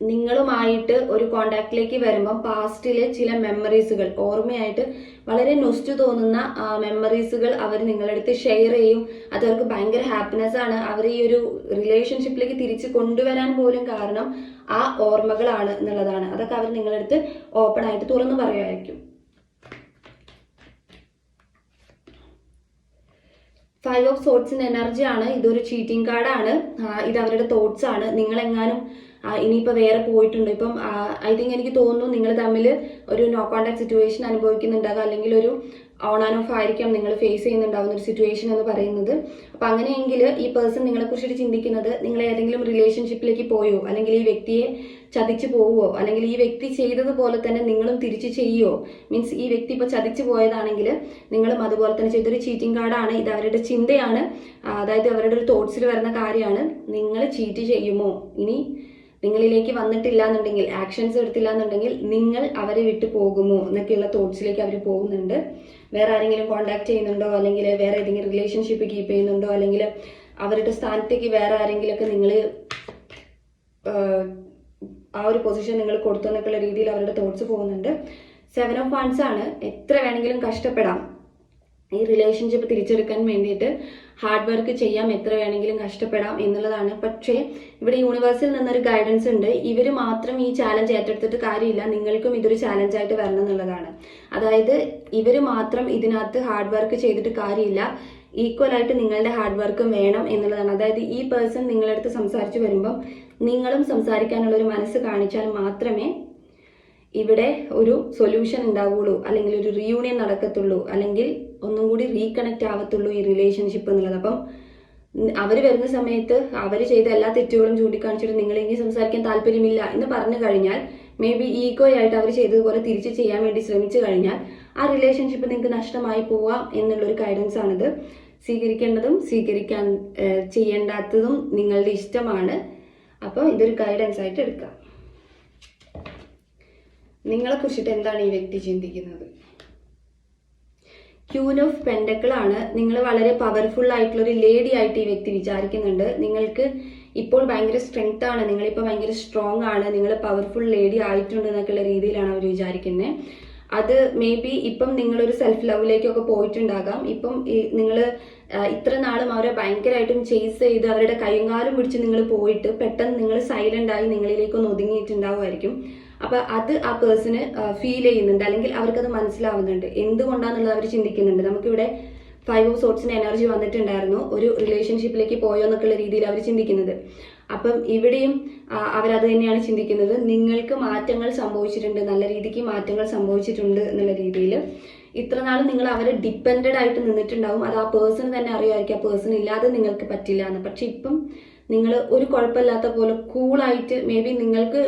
നിങ്ങളുമായിട്ട് ഒരു കോണ്ടാക്റ്റിലേക്ക് വരുമ്പം പാസ്റ്റിലെ ചില മെമ്മറീസുകൾ ഓർമ്മയായിട്ട് വളരെ നൊസ്റ്റു തോന്നുന്ന മെമ്മറീസുകൾ അവർ നിങ്ങളുടെ അടുത്ത് ഷെയർ ചെയ്യും. അത് അവർക്ക് ഭയങ്കര ഹാപ്പിനെസ് ആണ്. അവർ ഈ ഒരു റിലേഷൻഷിപ്പിലേക്ക് തിരിച്ച് കൊണ്ടുവരാൻ പോലും കാരണം ആ ഓർമ്മകളാണ് എന്നുള്ളതാണ്. അതൊക്കെ അവർ നിങ്ങളുടെ അടുത്ത് ഓപ്പൺ ആയിട്ട് തുറന്നു പറയുമായിരിക്കും. 5 ഓഫ് സോർട്സിന്റെ എനർജി ആണ്. ഇതൊരു ചീറ്റിംഗ് കാർഡാണ്. ഇത് അവരുടെ തോട്ട്സ് ആണ്. നിങ്ങളെങ്ങാനും ഇനിയിപ്പോൾ വേറെ പോയിട്ടുണ്ടോ? ഇപ്പം ഐ തിങ്ക് എനിക്ക് തോന്നുന്നു നിങ്ങൾ തമ്മിൽ ഒരു നോ കോണ്ടാക്ട് സിറ്റുവേഷൻ അനുഭവിക്കുന്നുണ്ടാകും, അല്ലെങ്കിൽ ഒരു ഓൺ ആൻഡ് ഓഫ് ആയിരിക്കാം നിങ്ങൾ ഫേസ് ചെയ്യുന്നുണ്ടാവുന്ന ഒരു സിറ്റുവേഷൻ എന്ന് പറയുന്നത്. അപ്പം അങ്ങനെയെങ്കിൽ ഈ പേഴ്സൺ നിങ്ങളെക്കുറിച്ചിട്ട് ചിന്തിക്കുന്നത് നിങ്ങൾ ഏതെങ്കിലും റിലേഷൻഷിപ്പിലേക്ക് പോയോ, അല്ലെങ്കിൽ ഈ വ്യക്തിയെ ചതിച്ചു പോവുമോ, അല്ലെങ്കിൽ ഈ വ്യക്തി ചെയ്തതുപോലെ തന്നെ നിങ്ങളും തിരിച്ച് ചെയ്യുമോ. മീൻസ് ഈ വ്യക്തി ഇപ്പോൾ ചതിച്ചു പോയതാണെങ്കിൽ നിങ്ങളും അതുപോലെ തന്നെ ചെയ്തൊരു ചീറ്റിംഗ് കാർഡാണ്. ഇത് അവരുടെ ചിന്തയാണ്, അതായത് അവരുടെ ഒരു തോട്ട്സിൽ വരുന്ന കാര്യമാണ്. നിങ്ങൾ ചീറ്റ് ചെയ്യുമോ, ഇനി നിങ്ങളിലേക്ക് വന്നിട്ടില്ല എന്നുണ്ടെങ്കിൽ, ആക്ഷൻസ് എടുത്തില്ല എന്നുണ്ടെങ്കിൽ നിങ്ങൾ അവരെ വിട്ടു പോകുമോ എന്നൊക്കെയുള്ള തോട്ട്സിലേക്ക് അവർ പോകുന്നുണ്ട്. വേറെ ആരെങ്കിലും കോണ്ടാക്ട് ചെയ്യുന്നുണ്ടോ, അല്ലെങ്കിൽ വേറെ ഏതെങ്കിലും റിലേഷൻഷിപ്പ് കീപ്പ് ചെയ്യുന്നുണ്ടോ, അല്ലെങ്കിൽ അവരുടെ സ്ഥാനത്തേക്ക് വേറെ ആരെങ്കിലുമൊക്കെ നിങ്ങൾ ആ ഒരു പൊസിഷൻ നിങ്ങൾ കൊടുത്തു എന്നൊക്കെയുള്ള രീതിയിൽ അവരുടെ തോട്ട്സ് പോകുന്നുണ്ട്. 7 ഓഫ് വാൻഡ്സ് ആണ്. എത്ര വേണമെങ്കിലും കഷ്ടപ്പെടാം ഈ റിലേഷൻഷിപ്പ് തിരിച്ചെടുക്കാൻ വേണ്ടിയിട്ട്. ഹാർഡ് വർക്ക് ചെയ്യാം, എത്ര വേണമെങ്കിലും കഷ്ടപ്പെടാം എന്നുള്ളതാണ്. പക്ഷേ ഇവിടെ യൂണിവേഴ്സിൽ നിന്നൊരു ഗൈഡൻസ് ഉണ്ട്. ഇവർ മാത്രം ഈ ചാലഞ്ച് ഏറ്റെടുത്തിട്ട് കാര്യമില്ല, നിങ്ങൾക്കും ഇതൊരു ചാലഞ്ചായിട്ട് വരണം എന്നുള്ളതാണ്. അതായത് ഇവർ മാത്രം ഇതിനകത്ത് ഹാർഡ് വർക്ക് ചെയ്തിട്ട് കാര്യമില്ല, ഈക്വലായിട്ട് നിങ്ങളുടെ ഹാർഡ് വർക്കും വേണം എന്നുള്ളതാണ്. അതായത് ഈ പേഴ്സൺ നിങ്ങളുടെ അടുത്ത് സംസാരിച്ച് വരുമ്പം നിങ്ങളും സംസാരിക്കാനുള്ള ഒരു മനസ്സ് കാണിച്ചാൽ മാത്രമേ ഇവിടെ ഒരു സൊല്യൂഷൻ ഉണ്ടാവുള്ളൂ, അല്ലെങ്കിൽ ഒരു റീയൂണിയൻ നടക്കത്തുള്ളൂ, അല്ലെങ്കിൽ ഒന്നും കൂടി റീകണക്റ്റ് ആവത്തുള്ളൂ ഈ റിലേഷൻഷിപ്പ് എന്നുള്ളത്. അപ്പം അവർ വരുന്ന സമയത്ത് അവർ ചെയ്ത എല്ലാ തെറ്റുകളും ചൂണ്ടിക്കാണിച്ചിട്ട് നിങ്ങൾ ഇനി സംസാരിക്കാൻ താല്പര്യമില്ല എന്ന് പറഞ്ഞു കഴിഞ്ഞാൽ, മേ ബി ഈഗോ ആയിട്ട് അവർ ചെയ്തതുപോലെ തിരിച്ച് ചെയ്യാൻ വേണ്ടി ശ്രമിച്ചു കഴിഞ്ഞാൽ ആ റിലേഷൻഷിപ്പ് നിങ്ങൾക്ക് നഷ്ടമായി പോവാം എന്നുള്ളൊരു ഗൈഡൻസ് ആണിത്. സ്വീകരിക്കേണ്ടതും ചെയ്യേണ്ടാത്തതും നിങ്ങളുടെ ഇഷ്ടമാണ്. അപ്പോൾ ഇതൊരു ഗൈഡൻസ് ആയിട്ട് എടുക്കാം. നിങ്ങളെ കുറിച്ചിട്ട് എന്താണ് ഈ വ്യക്തി ചിന്തിക്കുന്നത്? ക്യൂൻ ഓഫ് പെൻഡക്കിൾ ആണ്. നിങ്ങൾ വളരെ പവർഫുൾ ആയിട്ടുള്ള ഒരു ലേഡി ആയിട്ട് ഈ വ്യക്തി വിചാരിക്കുന്നുണ്ട്. നിങ്ങൾക്ക് ഇപ്പോൾ ഭയങ്കര സ്ട്രെങ്ത് ആണ്, നിങ്ങളിപ്പോൾ ഭയങ്കര സ്ട്രോങ് ആണ്, നിങ്ങൾ പവർഫുൾ ലേഡി ആയിട്ടുണ്ട് എന്നൊക്കെയുള്ള രീതിയിലാണ് അവർ വിചാരിക്കുന്നത്. അത് മേ ബി ഇപ്പം നിങ്ങളൊരു സെൽഫ് ലവിലേക്കൊക്കെ പോയിട്ടുണ്ടാകാം. ഇപ്പം നിങ്ങൾ ഇത്ര നാളും അവരെ ഭയങ്കരമായിട്ടും ചേസ് ചെയ്ത് അവരുടെ കൈയും കാലും പിടിച്ച് നിങ്ങൾ പോയിട്ട് പെട്ടെന്ന് നിങ്ങൾ സൈലന്റ് ആയി നിങ്ങളിലേക്കൊന്ന് ഒതുങ്ങിയിട്ടുണ്ടാവുമായിരിക്കും. അപ്പൊ അത് ആ പേഴ്സണ് ഫീൽ ചെയ്യുന്നുണ്ട്, അല്ലെങ്കിൽ അവർക്കത് മനസ്സിലാവുന്നുണ്ട്. എന്തുകൊണ്ടാന്നുള്ളത് അവർ ചിന്തിക്കുന്നുണ്ട്. നമുക്കിവിടെ 5 ഓഫ് സോർട്സിന്റെ എനർജി വന്നിട്ടുണ്ടായിരുന്നു. ഒരു റിലേഷൻഷിപ്പിലേക്ക് പോയോ എന്നൊക്കെയുള്ള രീതിയിൽ അവർ ചിന്തിക്കുന്നത്. അപ്പം ഇവിടെയും അവരത് തന്നെയാണ് ചിന്തിക്കുന്നത്. നിങ്ങൾക്ക് മാറ്റങ്ങൾ സംഭവിച്ചിട്ടുണ്ട്, നല്ല രീതിക്ക് മാറ്റങ്ങൾ സംഭവിച്ചിട്ടുണ്ട് എന്നുള്ള രീതിയിൽ. ഇത്ര നാളും നിങ്ങൾ അവരെ ഡിപ്പെൻഡഡ് ആയിട്ട് നിന്നിട്ടുണ്ടാവും. അത് ആ പേഴ്സൺ തന്നെ അറിയുമായിരിക്കും, ആ പേഴ്സൺ ഇല്ലാതെ നിങ്ങൾക്ക് പറ്റില്ല എന്ന്. പക്ഷെ ഇപ്പം നിങ്ങൾ ഒരു കുഴപ്പമില്ലാത്ത പോലെ കൂളായിട്ട്, മേ ബി നിങ്ങൾക്ക്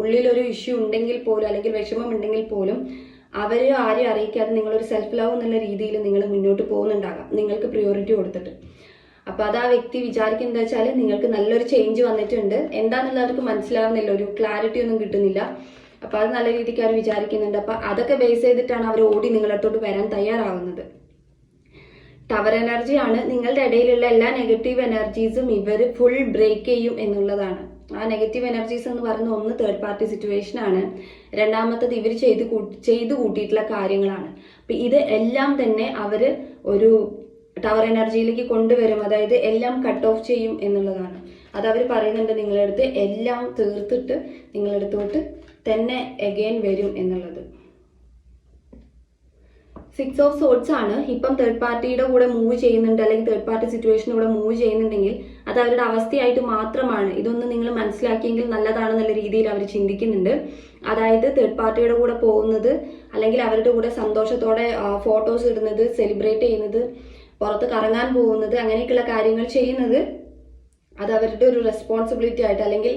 ഉള്ളിലൊരു ഇഷ്യൂ ഉണ്ടെങ്കിൽ പോലും, അല്ലെങ്കിൽ വിഷമം ഉണ്ടെങ്കിൽ പോലും അവരെ ആരെയും അറിയിക്കാതെ നിങ്ങളൊരു സെൽഫ് ലവ് എന്നുള്ള രീതിയിൽ നിങ്ങൾ മുന്നോട്ട് പോകുന്നുണ്ടാകാം, നിങ്ങൾക്ക് പ്രിയോറിറ്റി കൊടുത്തിട്ട്. അപ്പൊ അത് ആ വ്യക്തി വിചാരിക്കുന്നത് വെച്ചാൽ നിങ്ങൾക്ക് നല്ലൊരു ചേഞ്ച് വന്നിട്ടുണ്ട്. എന്താണെന്നുള്ളത് അവർക്ക് മനസ്സിലാവുന്നില്ല, ഒരു ക്ലാരിറ്റി ഒന്നും കിട്ടുന്നില്ല. അപ്പൊ അത് നല്ല രീതിക്ക് അവർ വിചാരിക്കുന്നുണ്ട്. അപ്പൊ അതൊക്കെ ബേസ് ചെയ്തിട്ടാണ് അവർ ഓടി നിങ്ങളടുത്തോട്ട് വരാൻ തയ്യാറാവുന്നത്. ടവർ എനർജിയാണ്. നിങ്ങളുടെ ഇടയിലുള്ള എല്ലാ നെഗറ്റീവ് എനർജീസും ഇവർ ഫുൾ ബ്രേക്ക് ചെയ്യും എന്നുള്ളതാണ്. ആ നെഗറ്റീവ് എനർജീസ് എന്ന് പറയുന്ന ഒന്ന് തേർഡ് പാർട്ടി സിറ്റുവേഷൻ ആണ്, രണ്ടാമത്തത് ഇവർ ചെയ്തു കൂട്ടിയിട്ടുള്ള കാര്യങ്ങളാണ്. അപ്പൊ ഇത് എല്ലാം തന്നെ അവര് ഒരു ടവർ എനർജിയിലേക്ക് കൊണ്ടുവരും, അതായത് എല്ലാം കട്ട് ഓഫ് ചെയ്യും എന്നുള്ളതാണ്. അത് അവർ പറയുന്നുണ്ട് നിങ്ങളുടെ അടുത്ത് എല്ലാം തീർത്തിട്ട് നിങ്ങളടുത്തോട്ട് തന്നെ അഗെയിൻ വരും എന്നുള്ളത്. 6 ഓഫ് സോർട്സ് ആണ്. ഇപ്പം തേർഡ് പാർട്ടിയുടെ കൂടെ മൂവ് ചെയ്യുന്നുണ്ട്, അല്ലെങ്കിൽ തേർഡ് പാർട്ടി സിറ്റുവേഷൻ്റെ കൂടെ മൂവ് ചെയ്യുന്നുണ്ടെങ്കിൽ അത് അവരുടെ അവസ്ഥയായിട്ട് മാത്രമാണ്. ഇതൊന്ന് നിങ്ങൾ മനസ്സിലാക്കിയെങ്കിൽ നല്ലതാണെന്നുള്ള രീതിയിൽ അവർ ചിന്തിക്കുന്നുണ്ട്. അതായത് തേർഡ് പാർട്ടിയുടെ കൂടെ പോകുന്നത്, അല്ലെങ്കിൽ അവരുടെ കൂടെ സന്തോഷത്തോടെ ഫോട്ടോസ് ഇടുന്നത്, സെലിബ്രേറ്റ് ചെയ്യുന്നത്, പുറത്ത് കറങ്ങാൻ പോകുന്നത്, അങ്ങനെയൊക്കെയുള്ള കാര്യങ്ങൾ ചെയ്യുന്നത് അത് അവരുടെ ഒരു റെസ്പോൺസിബിലിറ്റി ആയിട്ട്, അല്ലെങ്കിൽ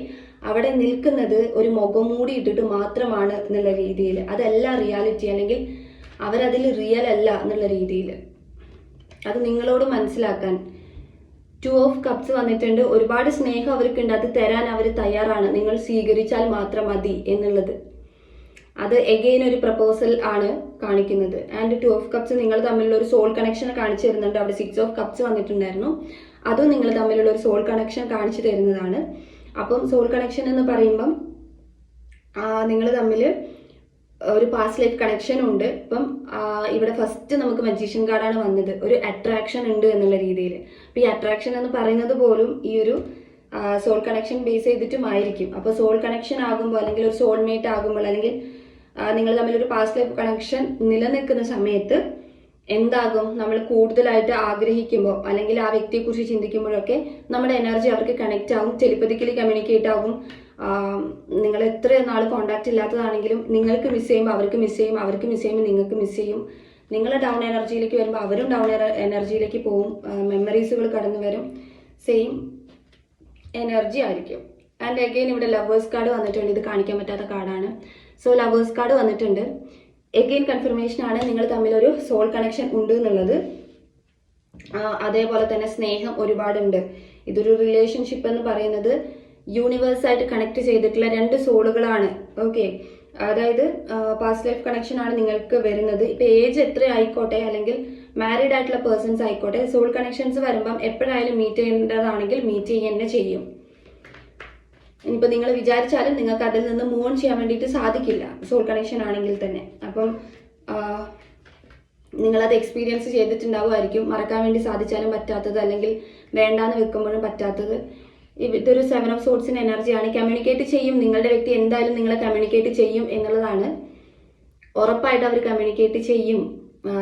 അവിടെ നിൽക്കുന്നത് ഒരു മുഖം മൂടി ഇട്ടിട്ട് മാത്രമാണ് എന്നുള്ള രീതിയിൽ. അതല്ല റിയാലിറ്റി, അല്ലെങ്കിൽ അവരതിൽ റിയൽ അല്ല എന്നുള്ള രീതിയിൽ അത് നിങ്ങളോട് മനസ്സിലാക്കാൻ. 2 ഓഫ് കപ്സ് വന്നിട്ടുണ്ട്. ഒരുപാട് സ്നേഹം അവർക്കുണ്ട്, അത് തരാൻ അവർ തയ്യാറാണ്, നിങ്ങൾ സ്വീകരിച്ചാൽ മാത്രം മതി എന്നുള്ളത്. അത് എഗെയിൻ ഒരു പ്രപ്പോസൽ ആണ് കാണിക്കുന്നത്. ആൻഡ് 2 ഓഫ് കപ്സ് നിങ്ങൾ തമ്മിലുള്ള ഒരു സോൾ കണക്ഷൻ കാണിച്ചു തരുന്നുണ്ട്. അവിടെ 6 ഓഫ് കപ്സ് വന്നിട്ടുണ്ടായിരുന്നു, അതും നിങ്ങൾ തമ്മിലുള്ള ഒരു സോൾ കണക്ഷൻ കാണിച്ചു തരുന്നതാണ്. അപ്പം സോൾ കണക്ഷൻ എന്ന് പറയുമ്പം നിങ്ങൾ തമ്മിൽ ഒരു പാസ്റ്റ് ലൈഫ് കണക്ഷൻ ഉണ്ട്. ഇപ്പം ഇവിടെ ഫസ്റ്റ് നമുക്ക് മജീഷ്യൻ കാർഡാണ് വന്നത്, ഒരു അട്രാക്ഷൻ ഉണ്ട് എന്നുള്ള രീതിയിൽ. അപ്പൊ ഈ അട്രാക്ഷൻ എന്ന് പറയുന്നത് പോലും ഈ ഒരു സോൾ കണക്ഷൻ ബേസ് ചെയ്തിട്ടുമായിരിക്കും. അപ്പൊ സോൾ കണക്ഷൻ ആകുമ്പോൾ, അല്ലെങ്കിൽ ഒരു സോൾമേറ്റ് ആകുമ്പോൾ, അല്ലെങ്കിൽ നിങ്ങൾ തമ്മിൽ ഒരു പാസ്റ്റ് ലൈഫ് കണക്ഷൻ നിലനിൽക്കുന്ന സമയത്ത് എന്താകും, നമ്മൾ കൂടുതലായിട്ട് ആഗ്രഹിക്കുമ്പോൾ, അല്ലെങ്കിൽ ആ വ്യക്തിയെക്കുറിച്ച് ചിന്തിക്കുമ്പോഴൊക്കെ നമ്മുടെ എനർജി അവർക്ക് കണക്ട് ആവും, ടെലിപ്പതിക്കലി കമ്മ്യൂണിക്കേറ്റ് ആവും. നിങ്ങൾ എത്ര നാൾ കോണ്ടാക്ട് ഇല്ലാത്തതാണെങ്കിലും നിങ്ങൾക്ക് മിസ് ചെയ്യുമ്പോൾ അവർക്ക് മിസ് ചെയ്യും, അവർക്ക് മിസ് ചെയ്യുമ്പോൾ നിങ്ങൾക്ക് മിസ് ചെയ്യും. നിങ്ങൾ ഡൗൺ എനർജിയിലേക്ക് വരുമ്പോൾ അവരും ഡൗൺ എനർജിയിലേക്ക് പോവും, മെമ്മറീസുകൾ കടന്നു വരും, സെയിം എനർജി ആയിരിക്കും. ആൻഡ് അഗെയിൻ ഇവിടെ ലവേഴ്സ് കാർഡ് വന്നിട്ടുണ്ട്. ഇത് കാണിക്കാൻ പറ്റാത്ത കാർഡാണ്. സോ ലവേഴ്സ് കാർഡ് വന്നിട്ടുണ്ട്. എഗെയിൻ കൺഫർമേഷൻ ആണ് നിങ്ങൾ തമ്മിലൊരു സോൾ കണക്ഷൻ ഉണ്ട് എന്നുള്ളത്. അതേപോലെ തന്നെ സ്നേഹം ഒരുപാടുണ്ട്. ഇതൊരു റിലേഷൻഷിപ്പ് എന്ന് പറയുന്നത് യൂണിവേഴ്സായിട്ട് കണക്ട് ചെയ്തിട്ടുള്ള 2 സോളുകളാണ്. ഓക്കെ, അതായത് പാസ്റ്റ് ലൈഫ് കണക്ഷൻ ആണ് നിങ്ങൾക്ക് വരുന്നത്. ഇപ്പൊ ഏജ് എത്ര ആയിക്കോട്ടെ, അല്ലെങ്കിൽ മാരീഡ് ആയിട്ടുള്ള പേഴ്സൺസ് ആയിക്കോട്ടെ, സോൾ കണക്ഷൻസ് വരുമ്പം എപ്പോഴായാലും മീറ്റ് ചെയ്യേണ്ടതാണെങ്കിൽ മീറ്റ് ചെയ്യുക ചെയ്യും. ഇനിയിപ്പോൾ നിങ്ങൾ വിചാരിച്ചാലും നിങ്ങൾക്ക് അതിൽ നിന്ന് മൂവ് ഓൺ ചെയ്യാൻ വേണ്ടിയിട്ട് സാധിക്കില്ല, സോൾ കണക്ഷൻ ആണെങ്കിൽ തന്നെ. അപ്പം നിങ്ങളത് എക്സ്പീരിയൻസ് ചെയ്തിട്ടുണ്ടാവുമായിരിക്കും, മറക്കാൻ വേണ്ടി സാധിച്ചാലും പറ്റാത്തത്, അല്ലെങ്കിൽ വേണ്ടാന്ന് വെക്കുമ്പോഴും പറ്റാത്തത്. ഇതൊരു 7 ഓഫ് സോർട്സിന്റെ എനർജിയാണ്. കമ്മ്യൂണിക്കേറ്റ് ചെയ്യും, നിങ്ങളുടെ വ്യക്തി എന്തായാലും നിങ്ങളെ കമ്മ്യൂണിക്കേറ്റ് ചെയ്യും എന്നുള്ളതാണ്. ഉറപ്പായിട്ട് അവർ കമ്മ്യൂണിക്കേറ്റ് ചെയ്യും.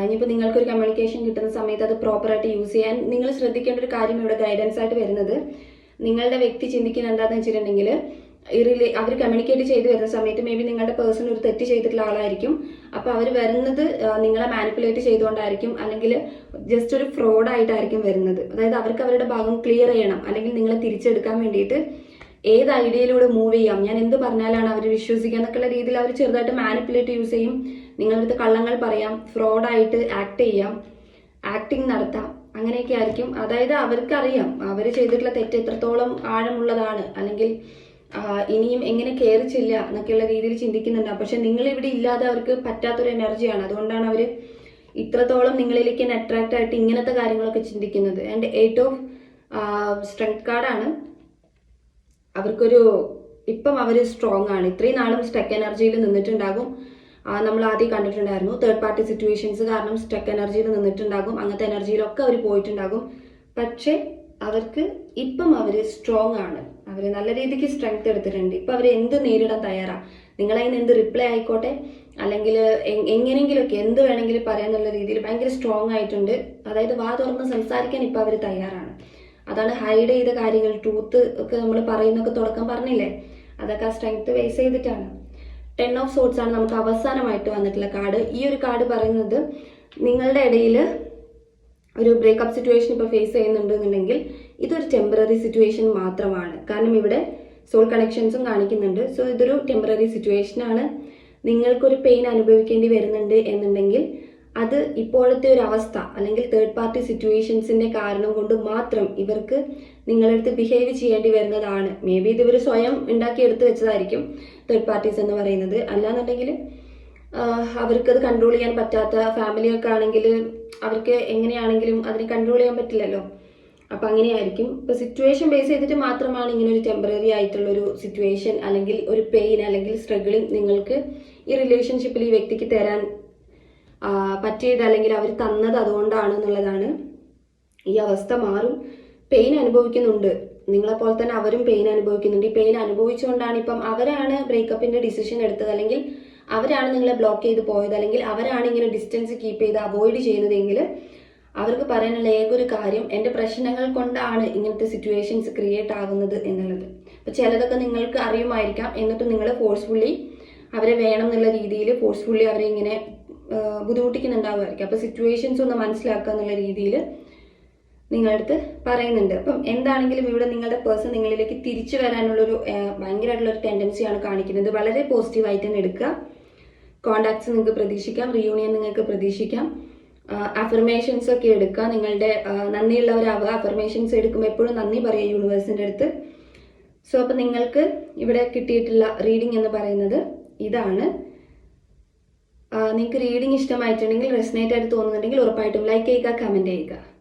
ഇനിയിപ്പോൾ നിങ്ങൾക്കൊരു കമ്മ്യൂണിക്കേഷൻ കിട്ടുന്ന സമയത്ത് അത് പ്രോപ്പറായിട്ട് യൂസ് ചെയ്യാൻ നിങ്ങൾ ശ്രദ്ധിക്കേണ്ട ഒരു കാര്യം ഇവിടെ ഗൈഡൻസ് ആയിട്ട് വരുന്നത്, നിങ്ങളുടെ വ്യക്തി ചിന്തിക്കുന്നത് എന്താണെന്ന് വെച്ചിട്ടുണ്ടെങ്കിൽ, അവർ കമ്മ്യൂണിക്കേറ്റ് ചെയ്ത് വരുന്ന സമയത്ത് മേ ബി നിങ്ങളുടെ പേഴ്സൺ ഒരു തെറ്റ് ചെയ്തിട്ടുള്ള ആളായിരിക്കും. അപ്പോൾ അവർ വരുന്നത് നിങ്ങളെ മാനിപ്പുലേറ്റ് ചെയ്തുകൊണ്ടായിരിക്കും, അല്ലെങ്കിൽ ജസ്റ്റ് ഒരു ഫ്രോഡായിട്ടായിരിക്കും വരുന്നത്. അതായത് അവർക്ക് അവരുടെ ഭാഗം ക്ലിയർ ചെയ്യണം, അല്ലെങ്കിൽ നിങ്ങളെ തിരിച്ചെടുക്കാൻ വേണ്ടിയിട്ട് ഏത് ഐഡിയയിലൂടെ മൂവ് ചെയ്യാം, ഞാൻ എന്ത് പറഞ്ഞാലാണ് അവർ വിശ്വസിക്കുക എന്നൊക്കെയുള്ള രീതിയിൽ അവർ ചെറുതായിട്ട് മാനിപ്പുലേറ്റ് യൂസ് ചെയ്യും. നിങ്ങളടുത്ത് കള്ളങ്ങൾ പറയാം, ഫ്രോഡായിട്ട് ആക്ട് ചെയ്യാം, ആക്ടിങ് നടത്താം, അങ്ങനെയൊക്കെ ആയിരിക്കും. അതായത് അവർക്കറിയാം അവർ ചെയ്തിട്ടുള്ള തെറ്റ് എത്രത്തോളം ആഴമുള്ളതാണ്, അല്ലെങ്കിൽ ഇനിയും എങ്ങനെ കെയർ ചെയ്യില്ല എന്നൊക്കെയുള്ള രീതിയിൽ ചിന്തിക്കുന്നുണ്ടാവും. പക്ഷെ നിങ്ങൾ ഇവിടെ ഇല്ലാതെ അവർക്ക് പറ്റാത്തൊരു എനർജിയാണ്. അതുകൊണ്ടാണ് അവർ ഇത്രത്തോളം നിങ്ങളിലേക്ക് അട്രാക്റ്റ് ആയിട്ട് ഇങ്ങനത്തെ കാര്യങ്ങളൊക്കെ ചിന്തിക്കുന്നത്. ആൻഡ് 8 ഓഫ് സ്ട്രെങ്ത് കാർഡാണ്. അവർക്കൊരു ഇപ്പം അവർ സ്ട്രോങ് ആണ്. ഇത്രയും നാളും സ്റ്റക്ക് എനർജിയിൽ നിന്നിട്ടുണ്ടാകും. നമ്മൾ ആദ്യം കണ്ടിട്ടുണ്ടായിരുന്നു. തേർഡ് പാർട്ടി സിറ്റുവേഷൻസ് കാരണം സ്റ്റക്ക് എനർജിയിൽ നിന്നിട്ടുണ്ടാകും, അങ്ങനത്തെ എനർജിയിലൊക്കെ അവർ പോയിട്ടുണ്ടാകും. പക്ഷെ അവർക്ക് ഇപ്പം അവർ സ്ട്രോങ് ആണ്, അവർ നല്ല രീതിക്ക് സ്ട്രെങ്ത് എടുത്തിട്ടുണ്ട്. ഇപ്പം അവർ എന്ത് നേരിടാൻ തയ്യാറാണ്. നിങ്ങളതിന് എന്ത് റിപ്ലൈ ആയിക്കോട്ടെ, അല്ലെങ്കിൽ എങ്ങനെയെങ്കിലുമൊക്കെ എന്ത് വേണമെങ്കിലും പറയാന്നുള്ള രീതിയിൽ ഭയങ്കര സ്ട്രോങ് ആയിട്ടുണ്ട്. അതായത് വാ തുറന്ന് സംസാരിക്കാൻ ഇപ്പം അവർ തയ്യാറാണ്. അതാണ് ഹൈഡ് ചെയ്ത കാര്യങ്ങൾ, ട്രൂത്ത് ഒക്കെ നമ്മൾ പറയുന്നൊക്കെ തുടക്കം പറഞ്ഞില്ലേ, അതൊക്കെ ആ സ്ട്രെങ്ത് ബേസ് ചെയ്തിട്ടാണ്. 10 ഓഫ് സോർട്സ് ആണ് നമുക്ക് അവസാനമായിട്ട് വന്നിട്ടുള്ള കാർഡ്. ഈ ഒരു കാർഡ് പറയുന്നത് നിങ്ങളുടെ ഇടയിൽ ഒരു ബ്രേക്കപ്പ് സിറ്റുവേഷൻ ഇപ്പോൾ ഫേസ് ചെയ്യുന്നുണ്ടെന്നുണ്ടെങ്കിൽ ഇതൊരു ടെമ്പററി സിറ്റുവേഷൻ മാത്രമാണ്. കാരണം ഇവിടെ സോൾ കണക്ഷൻസും കാണിക്കുന്നുണ്ട്. സോ ഇതൊരു ടെമ്പററി സിറ്റുവേഷനാണ്. നിങ്ങൾക്കൊരു പെയിൻ അനുഭവിക്കേണ്ടി വരുന്നുണ്ട് എന്നുണ്ടെങ്കിൽ അത് ഇപ്പോഴത്തെ ഒരു അവസ്ഥ അല്ലെങ്കിൽ തേർഡ് പാർട്ടി സിറ്റുവേഷൻസിന്റെ കാരണം കൊണ്ട് മാത്രം ഇവർക്ക് നിങ്ങളടുത്ത് ബിഹേവ് ചെയ്യേണ്ടി വരുന്നതാണ്. മേ ബി ഇത് ഇവർ സ്വയം ഉണ്ടാക്കിയെടുത്ത് വെച്ചതായിരിക്കും തേർഡ് പാർട്ടീസ് എന്ന് പറയുന്നത്. അല്ലാന്നുണ്ടെങ്കിൽ അവർക്കത് കൺട്രോൾ ചെയ്യാൻ പറ്റാത്ത ഫാമിലിയൊക്കെ ആണെങ്കിൽ അവർക്ക് എങ്ങനെയാണെങ്കിലും അതിനെ കൺട്രോൾ ചെയ്യാൻ പറ്റില്ലല്ലോ. അപ്പം അങ്ങനെയായിരിക്കും. ഇപ്പം സിറ്റുവേഷൻ ബേസ് ചെയ്തിട്ട് മാത്രമാണ് ഇങ്ങനെ ഒരു ടെമ്പററി ആയിട്ടുള്ളൊരു സിറ്റുവേഷൻ അല്ലെങ്കിൽ ഒരു പെയിൻ അല്ലെങ്കിൽ സ്ട്രഗിളിങ് നിങ്ങൾക്ക് ഈ റിലേഷൻഷിപ്പിൽ ഈ വ്യക്തിക്ക് തരാൻ പറ്റിയത് അല്ലെങ്കിൽ അവർ തന്നത് അതുകൊണ്ടാണ് എന്നുള്ളതാണ്. ഈ അവസ്ഥ മാറും. പെയിൻ അനുഭവിക്കുന്നുണ്ട്, നിങ്ങളെപ്പോലെ തന്നെ അവരും പെയിൻ അനുഭവിക്കുന്നുണ്ട്. ഈ പെയിൻ അനുഭവിച്ചുകൊണ്ടാണ് ഇപ്പം അവരാണ് ബ്രേക്കപ്പിന്റെ ഡിസിഷൻ എടുത്തത്, അല്ലെങ്കിൽ അവരാണ് നിങ്ങളെ ബ്ലോക്ക് ചെയ്ത് പോയത്, അല്ലെങ്കിൽ അവരാണ് ഇങ്ങനെ ഡിസ്റ്റൻസ് കീപ്പ് ചെയ്ത് അവോയ്ഡ് ചെയ്യുന്നതെങ്കിൽ അവർക്ക് പറയാനുള്ള ഏകൊരു കാര്യം എൻ്റെ പ്രശ്നങ്ങൾ കൊണ്ടാണ് ഇങ്ങനത്തെ സിറ്റുവേഷൻസ് ക്രിയേറ്റ് ആകുന്നത് എന്നുള്ളത്. അപ്പം ചിലതൊക്കെ നിങ്ങൾക്ക് അറിയുമായിരിക്കാം, എന്നിട്ട് നിങ്ങൾ ഫോഴ്സ്ഫുള്ളി അവരെ വേണം എന്നുള്ള രീതിയിൽ ഫോഴ്സ്ഫുള്ളി അവരെ ഇങ്ങനെ ബുദ്ധിമുട്ടിക്കുന്നുണ്ടാവുമായിരിക്കും. അപ്പോൾ സിറ്റുവേഷൻസ് ഒന്ന് മനസ്സിലാക്കുക എന്നുള്ള രീതിയിൽ നിങ്ങളടുത്ത് പറയുന്നുണ്ട്. അപ്പം എന്താണെങ്കിലും ഇവിടെ നിങ്ങളുടെ പേഴ്സൺ നിങ്ങളിലേക്ക് തിരിച്ചു വരാനുള്ളൊരു ഭയങ്കരമായിട്ടുള്ളൊരു ടെൻഡൻസിയാണ് കാണിക്കുന്നത്. വളരെ പോസിറ്റീവായിട്ട് തന്നെ എടുക്കുക. കോണ്ടാക്ട്സ് നിങ്ങൾക്ക് പ്രതീക്ഷിക്കാം, റിയൂണിയൻ നിങ്ങൾക്ക് പ്രതീക്ഷിക്കാം. അഫർമേഷൻസ് ഒക്കെ എടുക്കുക, നിങ്ങളുടെ നന്ദിയുള്ളവരാവുക. അഫർമേഷൻസ് എടുക്കുമ്പോൾ എപ്പോഴും നന്ദി പറയുക യൂണിവേഴ്സിൻ്റെ അടുത്ത്. സോ അപ്പം നിങ്ങൾക്ക് ഇവിടെ കിട്ടിയിട്ടുള്ള റീഡിംഗ് എന്ന് പറയുന്നത് ഇതാണ്. നിങ്ങൾക്ക് റീഡിംഗ് ഇഷ്ടമായിട്ടുണ്ടെങ്കിൽ, റെസനേറ്റ് ആയിട്ട് തോന്നുന്നുണ്ടെങ്കിൽ ഉറപ്പായിട്ടും ലൈക്ക് ചെയ്യുക, കമൻറ്റ് ചെയ്യുക.